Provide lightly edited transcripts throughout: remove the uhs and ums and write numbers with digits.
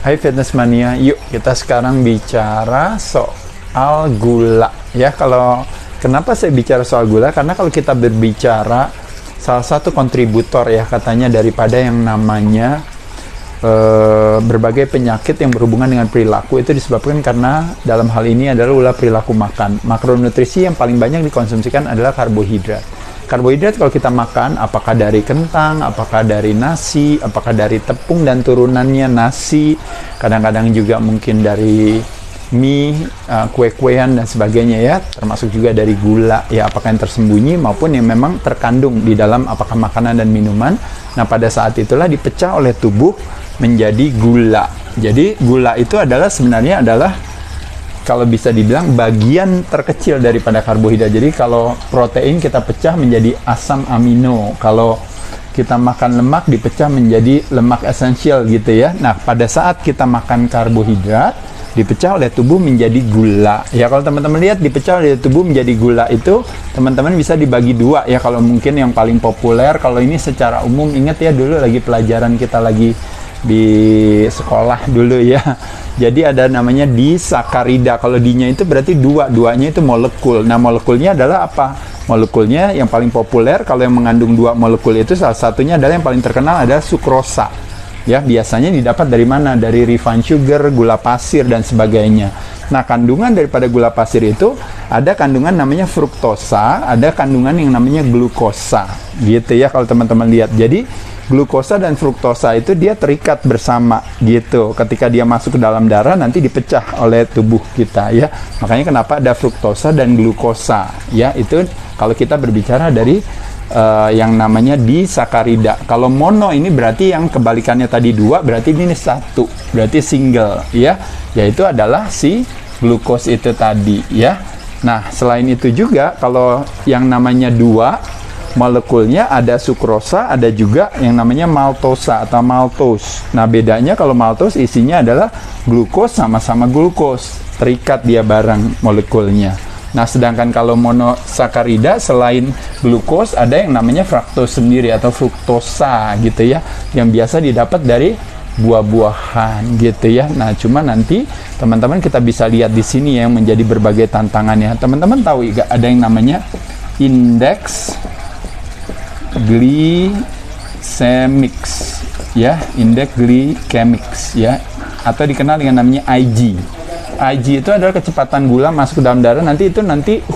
Hai Fitness Mania, yuk kita sekarang bicara soal gula ya. Kenapa saya bicara soal gula? Karena kalau kita berbicara salah satu kontributor ya katanya daripada yang namanya berbagai penyakit yang berhubungan dengan perilaku itu disebabkan karena dalam hal ini adalah ulah perilaku makan. Makronutrisi yang paling banyak dikonsumsikan adalah karbohidrat. Karbohidrat kalau kita makan, apakah dari kentang, apakah dari nasi, apakah dari tepung dan turunannya nasi, kadang-kadang juga mungkin dari mie, kue-kuean dan sebagainya ya, termasuk juga dari gula ya, apakah yang tersembunyi maupun yang memang terkandung di dalam apakah makanan dan minuman. Nah pada saat itulah dipecah oleh tubuh menjadi gula. Jadi gula itu sebenarnya adalah kalau bisa dibilang bagian terkecil daripada karbohidrat. Jadi kalau protein kita pecah menjadi asam amino, kalau kita makan lemak dipecah menjadi lemak esensial gitu ya. Nah pada saat kita makan karbohidrat dipecah oleh tubuh menjadi gula ya. Kalau teman-teman lihat dipecah oleh tubuh menjadi gula itu teman-teman bisa dibagi dua ya. Kalau mungkin yang paling populer, kalau ini secara umum, ingat ya dulu lagi pelajaran kita lagi di sekolah dulu ya, jadi ada namanya disakarida. Kalau D-nya itu berarti duanya itu molekul. Nah molekulnya adalah apa? Molekulnya yang paling populer kalau yang mengandung dua molekul itu salah satunya adalah yang paling terkenal adalah sukrosa ya. Biasanya didapat dari mana? Dari refined sugar, gula pasir dan sebagainya. Nah kandungan daripada gula pasir itu ada kandungan namanya fruktosa, ada kandungan yang namanya glukosa gitu ya kalau teman-teman lihat. Jadi glukosa dan fruktosa itu dia terikat bersama gitu. Ketika dia masuk ke dalam darah nanti dipecah oleh tubuh kita ya. Makanya kenapa ada fruktosa dan glukosa ya. Itu kalau kita berbicara dari yang namanya disakarida. Kalau mono ini berarti yang kebalikannya tadi dua, berarti ini satu, berarti single ya. Yaitu adalah si glukos itu tadi ya. Nah selain itu juga kalau yang namanya dua molekulnya ada sukrosa, ada juga yang namanya maltosa atau maltose. Nah bedanya kalau maltose isinya adalah glukos sama-sama glukos, terikat dia bareng molekulnya. Nah sedangkan kalau monosakarida selain glukos ada yang namanya fruktose sendiri atau fruktosa gitu ya, yang biasa didapat dari buah-buahan gitu ya. Nah cuma nanti teman-teman kita bisa lihat di sini yang menjadi berbagai tantangannya. Teman-teman tahu nggak ada yang namanya indeks glycemics ya, indeks glycemics ya, atau dikenal dengan namanya IG. IG itu adalah kecepatan gula masuk ke dalam darah. Nanti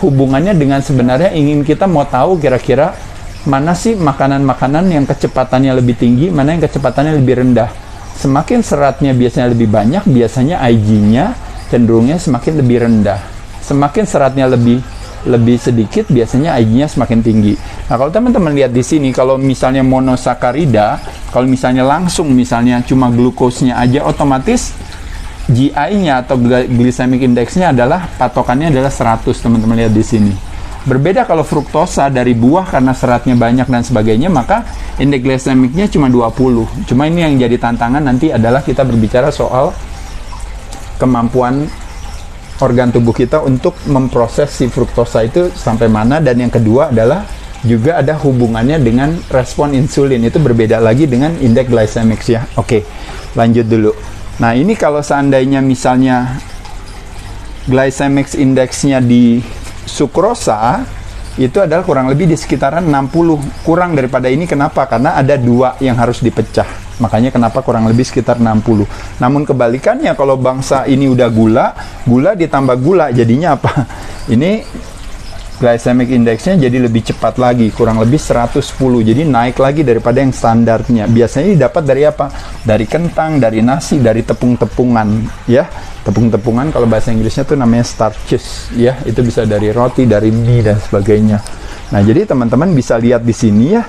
hubungannya dengan sebenarnya ingin kita mau tahu kira-kira mana sih makanan-makanan yang kecepatannya lebih tinggi, mana yang kecepatannya lebih rendah. Semakin seratnya biasanya lebih banyak, biasanya IG-nya cenderungnya semakin lebih rendah. Semakin seratnya lebih sedikit, biasanya IG-nya semakin tinggi. Nah, kalau teman-teman lihat di sini, kalau misalnya monosakarida, kalau misalnya langsung misalnya cuma glukosnya aja, otomatis GI-nya atau glycemic index-nya adalah patokannya adalah 100, teman-teman lihat di sini. Berbeda kalau fruktosa dari buah karena seratnya banyak dan sebagainya, maka indeks glycemic-nya cuma 20. Cuma ini yang jadi tantangan nanti adalah kita berbicara soal kemampuan organ tubuh kita untuk memproses si fruktosa itu sampai mana, dan yang kedua adalah juga ada hubungannya dengan respon insulin. Itu berbeda lagi dengan indeks glycemic ya. Oke, lanjut dulu. Nah ini kalau seandainya misalnya glycemic indeksnya di sukrosa itu adalah kurang lebih di sekitaran 60, kurang daripada ini. Kenapa? Karena ada dua yang harus dipecah, makanya kenapa kurang lebih sekitar 60. Namun kebalikannya kalau bangsa ini udah gula ditambah gula, jadinya apa? Ini glycemic indexnya jadi lebih cepat lagi, kurang lebih 110, jadi naik lagi daripada yang standarnya. Biasanya didapat dari apa? Dari kentang, dari nasi, dari tepung-tepungan ya. Tepung-tepungan kalau bahasa Inggrisnya tuh namanya starches ya. Itu bisa dari roti, dari mie dan sebagainya. Nah, jadi teman-teman bisa lihat di sini ya.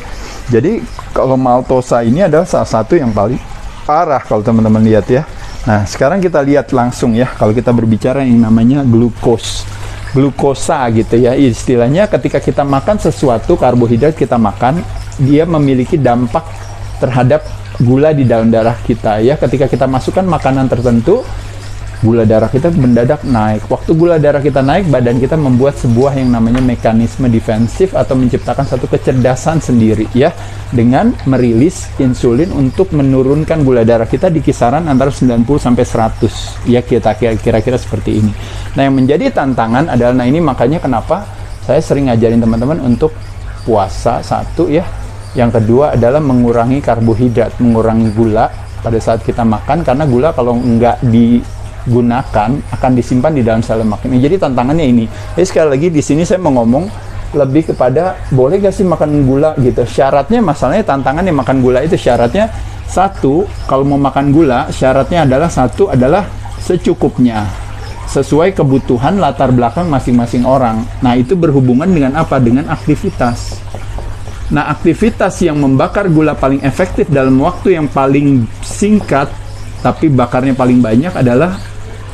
Jadi kalau maltosa ini adalah salah satu yang paling parah kalau teman-teman lihat ya. Nah, sekarang kita lihat langsung ya kalau kita berbicara yang namanya glukosa gitu ya. Istilahnya ketika kita makan sesuatu karbohidrat kita makan, dia memiliki dampak terhadap gula di dalam darah kita ya. Ketika kita masukkan makanan tertentu, gula darah kita mendadak naik. Waktu gula darah kita naik, badan kita membuat sebuah yang namanya mekanisme defensif atau menciptakan satu kecerdasan sendiri ya, dengan merilis insulin untuk menurunkan gula darah kita di kisaran antara 90 sampai 100 ya, kita kira-kira seperti ini. Nah, yang menjadi tantangan adalah, nah ini makanya kenapa saya sering ngajarin teman-teman untuk puasa satu ya. Yang kedua adalah mengurangi karbohidrat, mengurangi gula pada saat kita makan, karena gula kalau nggak digunakan akan disimpan di dalam sel lemak. Ini jadi tantangannya ini. Jadi sekali lagi di sini saya mau ngomong lebih kepada boleh gak sih makan gula gitu. Syaratnya, masalahnya tantangannya makan gula itu syaratnya satu, kalau mau makan gula syaratnya adalah satu adalah secukupnya, sesuai kebutuhan latar belakang masing-masing orang. Nah, itu berhubungan dengan apa? Dengan aktivitas. Nah, aktivitas yang membakar gula paling efektif dalam waktu yang paling singkat tapi bakarnya paling banyak adalah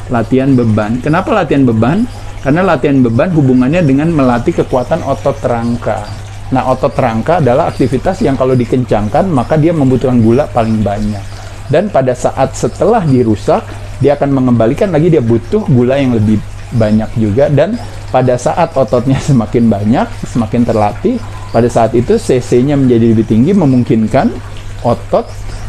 latihan beban. Kenapa latihan beban? Karena latihan beban hubungannya dengan melatih kekuatan otot rangka. Nah, otot rangka adalah aktivitas yang kalau dikencangkan maka dia membutuhkan gula paling banyak. Dan pada saat setelah dirusak, dia akan mengembalikan lagi, dia butuh gula yang lebih banyak juga. Dan pada saat ototnya semakin banyak, semakin terlatih, pada saat itu cc-nya menjadi lebih tinggi, memungkinkan otot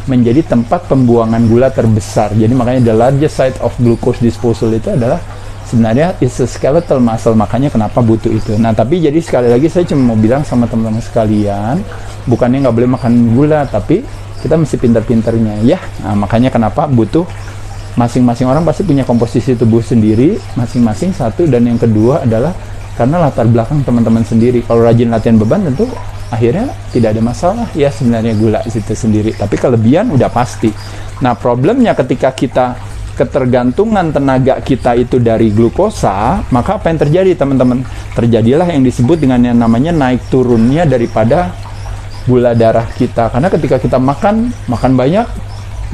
menjadi tempat pembuangan gula terbesar. Jadi makanya the largest site of glucose disposal itu adalah sebenarnya is a skeletal muscle, makanya kenapa butuh itu. Nah, tapi jadi sekali lagi saya cuma mau bilang sama teman-teman sekalian, bukannya nggak boleh makan gula, tapi kita mesti pintar-pintarnya ya. Nah, makanya kenapa butuh, masing-masing orang pasti punya komposisi tubuh sendiri masing-masing satu, dan yang kedua adalah karena latar belakang teman-teman sendiri. Kalau rajin latihan beban tentu akhirnya tidak ada masalah ya sebenarnya gula itu sendiri, tapi kelebihan udah pasti. Nah, problemnya ketika kita ketergantungan tenaga kita itu dari glukosa, maka apa yang terjadi teman-teman? Terjadilah yang disebut dengan yang namanya naik turunnya daripada gula darah kita. Karena ketika kita makan banyak,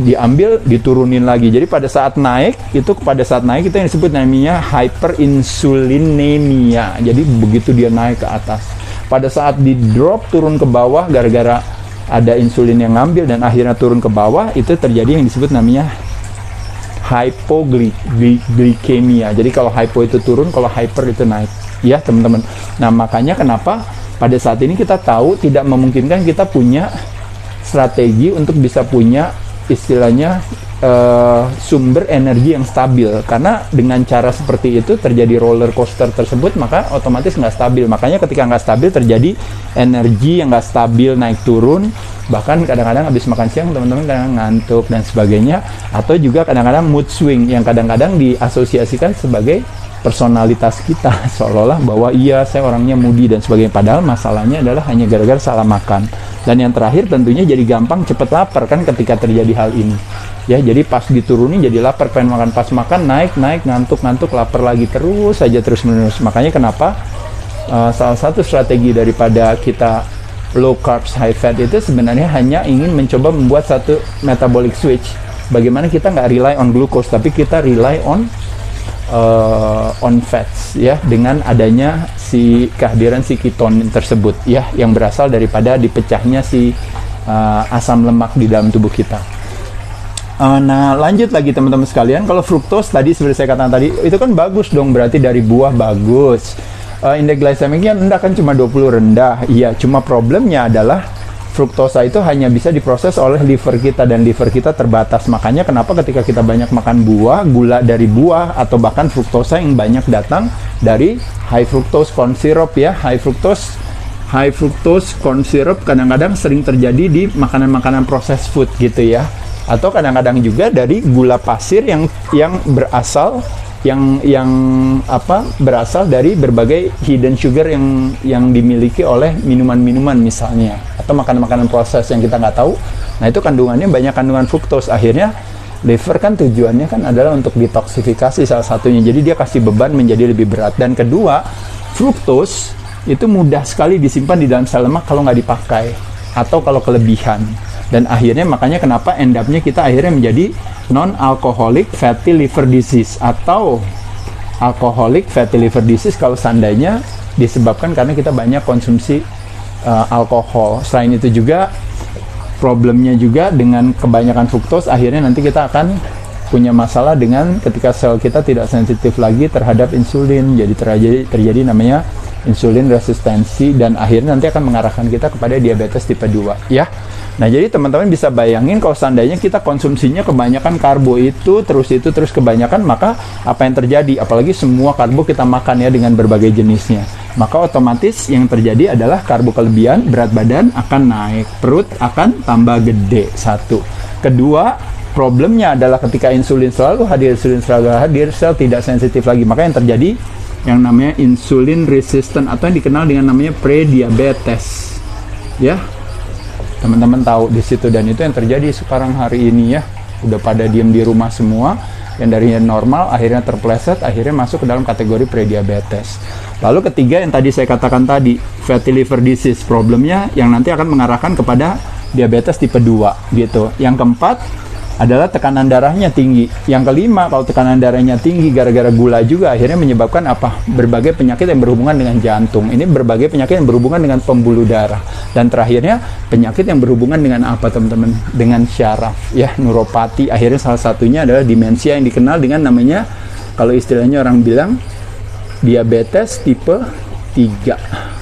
diambil, diturunin lagi. Jadi pada saat naik, itu yang disebut namanya hyperinsulinemia. Jadi begitu dia naik ke atas. Pada saat di drop turun ke bawah gara-gara ada insulin yang ngambil dan akhirnya turun ke bawah, itu terjadi yang disebut namanya hypoglikemia. Jadi kalau hypo itu turun, kalau hyper itu naik. Ya, teman-teman. Nah, makanya kenapa pada saat ini kita tahu tidak memungkinkan kita punya strategi untuk bisa punya istilahnya sumber energi yang stabil, karena dengan cara seperti itu terjadi roller coaster tersebut, maka otomatis nggak stabil. Makanya ketika nggak stabil terjadi energi yang nggak stabil, naik turun, bahkan kadang-kadang habis makan siang teman-teman kadang ngantuk dan sebagainya, atau juga kadang-kadang mood swing yang kadang-kadang diasosiasikan sebagai personalitas kita, seolah-olah bahwa iya saya orangnya moody dan sebagainya, padahal masalahnya adalah hanya gara-gara salah makan. Dan yang terakhir tentunya jadi gampang cepet lapar kan ketika terjadi hal ini ya. Jadi pas diturunin jadi lapar, pengen makan, pas makan naik ngantuk lapar lagi, terus menerus. Makanya kenapa salah satu strategi daripada kita low carbs high fat itu sebenarnya hanya ingin mencoba membuat satu metabolic switch, bagaimana kita nggak rely on glucose tapi kita rely on fats ya, dengan adanya kehadiran si ketonin tersebut ya, yang berasal daripada dipecahnya si asam lemak di dalam tubuh kita. Nah, lanjut lagi teman-teman sekalian, kalau fruktos tadi seperti saya katakan tadi itu kan bagus dong, berarti dari buah bagus. Indeks glikemiknya rendah kan, cuma 20 rendah. Iya, cuma problemnya adalah fruktosa itu hanya bisa diproses oleh liver kita, dan liver kita terbatas. Makanya kenapa ketika kita banyak makan buah, gula dari buah, atau bahkan fruktosa yang banyak datang dari high fructose corn syrup ya. High fructose corn syrup kadang-kadang sering terjadi di makanan-makanan processed food gitu ya. Atau kadang-kadang juga dari gula pasir yang berasal berasal dari berbagai hidden sugar yang dimiliki oleh minuman-minuman misalnya, atau makanan-makanan proses yang kita nggak tahu. Nah, itu kandungannya banyak kandungan fruktos. Akhirnya liver kan tujuannya kan adalah untuk detoksifikasi salah satunya, jadi dia kasih beban menjadi lebih berat. Dan kedua, fruktos itu mudah sekali disimpan di dalam sel lemak kalau nggak dipakai atau kalau kelebihan. Dan akhirnya makanya kenapa end up-nya kita akhirnya menjadi non-alcoholic fatty liver disease atau alcoholic fatty liver disease kalau seandainya disebabkan karena kita banyak konsumsi alkohol. Selain itu juga problemnya juga dengan kebanyakan fruktos, akhirnya nanti kita akan punya masalah dengan ketika sel kita tidak sensitif lagi terhadap insulin. Jadi terjadi namanya insulin resistensi, dan akhirnya nanti akan mengarahkan kita kepada diabetes tipe 2 ya. Nah, jadi teman-teman bisa bayangin kalau seandainya kita konsumsinya kebanyakan karbo itu terus kebanyakan, maka apa yang terjadi? Apalagi semua karbo kita makan ya dengan berbagai jenisnya. Maka otomatis yang terjadi adalah karbo kelebihan, berat badan akan naik, perut akan tambah gede. Satu. Kedua, problemnya adalah ketika insulin selalu hadir, sel tidak sensitif lagi. Maka yang terjadi yang namanya insulin resistant atau yang dikenal dengan namanya prediabetes. Ya. Teman-teman tahu di situ, dan itu yang terjadi sekarang hari ini ya. Udah pada diem di rumah semua, yang dari normal akhirnya terpleset, akhirnya masuk ke dalam kategori prediabetes. Lalu ketiga yang tadi saya katakan tadi, fatty liver disease, problemnya yang nanti akan mengarahkan kepada diabetes tipe 2 gitu. Yang keempat adalah tekanan darahnya tinggi. Yang kelima, kalau tekanan darahnya tinggi gara-gara gula juga akhirnya menyebabkan apa? Berbagai penyakit yang berhubungan dengan jantung. Ini berbagai penyakit yang berhubungan dengan pembuluh darah. Dan terakhirnya penyakit yang berhubungan dengan apa teman-teman? Dengan syaraf ya, neuropati. Akhirnya salah satunya adalah demensia yang dikenal dengan namanya, kalau istilahnya orang bilang, diabetes tipe 3.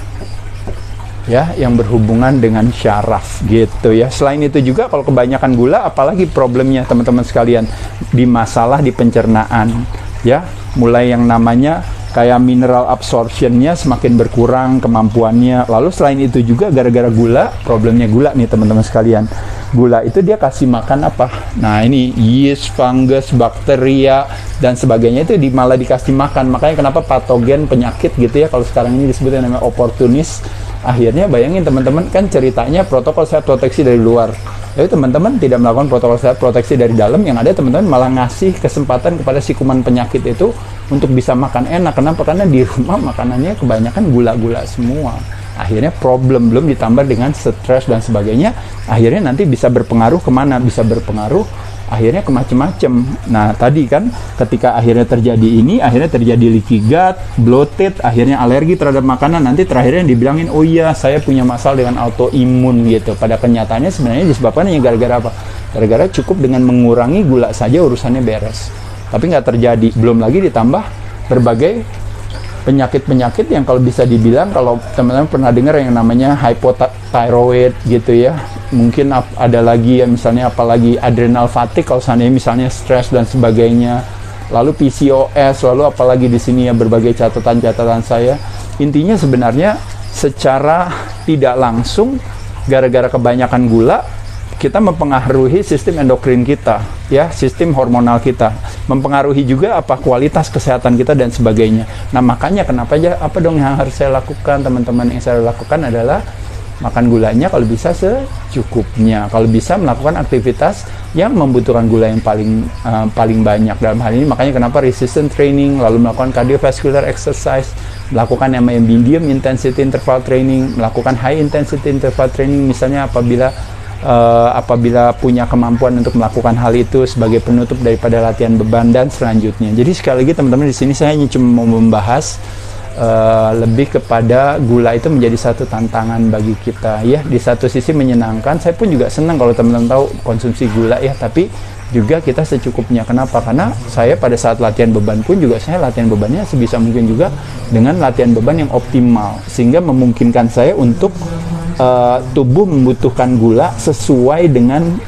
Ya, yang berhubungan dengan syaraf gitu ya. Selain itu juga kalau kebanyakan gula, apalagi problemnya teman-teman sekalian, di masalah di pencernaan ya, mulai yang namanya kayak mineral absorptionnya semakin berkurang kemampuannya. Lalu selain itu juga gara-gara gula, problemnya gula nih teman-teman sekalian, gula itu dia kasih makan apa? Nah ini yeast, fungus, bakteria dan sebagainya itu malah dikasih makan. Makanya kenapa patogen penyakit gitu ya, kalau sekarang ini disebutnya namanya oportunis. Akhirnya bayangin teman-teman, kan ceritanya protokol sehat proteksi dari luar, jadi teman-teman tidak melakukan protokol sehat proteksi dari dalam, yang ada teman-teman malah ngasih kesempatan kepada si kuman penyakit itu untuk bisa makan enak. Kenapa? Karena di rumah makanannya kebanyakan gula-gula semua. Akhirnya problem, belum ditambah dengan stres dan sebagainya, akhirnya nanti bisa berpengaruh kemana? Bisa berpengaruh akhirnya ke macem-macem. Nah tadi kan ketika akhirnya terjadi ini, akhirnya terjadi leaky gut, bloated, akhirnya alergi terhadap makanan, nanti terakhirnya dibilangin, oh iya saya punya masalah dengan autoimun gitu. Pada kenyataannya sebenarnya disebabkan hanya gara-gara apa? Gara-gara cukup dengan mengurangi gula saja urusannya beres. Tapi nggak terjadi. Belum lagi ditambah berbagai penyakit-penyakit yang kalau bisa dibilang, kalau teman-teman pernah dengar yang namanya hypothyroid gitu ya, mungkin ada lagi ya, misalnya apalagi adrenal fatigue kalau seandainya misalnya stres dan sebagainya, lalu PCOS, lalu apalagi di sini ya berbagai catatan-catatan saya. Intinya sebenarnya secara tidak langsung gara-gara kebanyakan gula kita mempengaruhi sistem endokrin kita ya, sistem hormonal kita, mempengaruhi juga apa kualitas kesehatan kita dan sebagainya. Nah makanya kenapa aja apa dong yang harus saya lakukan teman-teman? Yang saya lakukan adalah makan gulanya kalau bisa secukupnya, kalau bisa melakukan aktivitas yang membutuhkan gula yang paling banyak dalam hal ini. Makanya kenapa resistance training, lalu melakukan cardiovascular exercise, melakukan yang namanya medium intensity interval training, melakukan high intensity interval training misalnya apabila punya kemampuan untuk melakukan hal itu sebagai penutup daripada latihan beban dan selanjutnya. Jadi sekali lagi teman-teman, di sini saya hanya cuma mau membahas lebih kepada gula itu menjadi satu tantangan bagi kita ya. Di satu sisi menyenangkan, saya pun juga senang kalau teman-teman tahu konsumsi gula ya, tapi juga kita secukupnya. Kenapa? Karena saya pada saat latihan beban pun juga saya latihan bebannya sebisa mungkin juga dengan latihan beban yang optimal, sehingga memungkinkan saya untuk tubuh membutuhkan gula sesuai dengan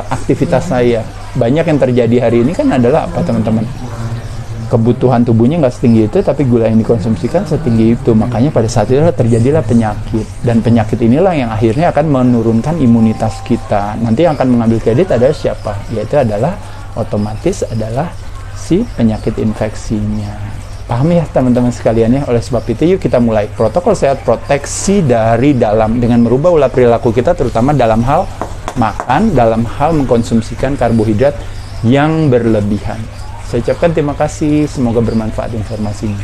aktivitas saya. Banyak yang terjadi hari ini kan adalah apa teman-teman? Kebutuhan tubuhnya nggak setinggi itu, tapi gula yang dikonsumsikan setinggi itu. Makanya pada saat itu terjadilah penyakit, dan penyakit inilah yang akhirnya akan menurunkan imunitas kita. Nanti yang akan mengambil kredit adalah siapa? Yaitu adalah otomatis adalah si penyakit infeksinya. Paham ya teman-teman sekalian ya? Oleh sebab itu yuk kita mulai protokol sehat proteksi dari dalam dengan merubah pola perilaku kita, terutama dalam hal makan, dalam hal mengkonsumsikan karbohidrat yang berlebihan. Saya ucapkan terima kasih, semoga bermanfaat informasinya.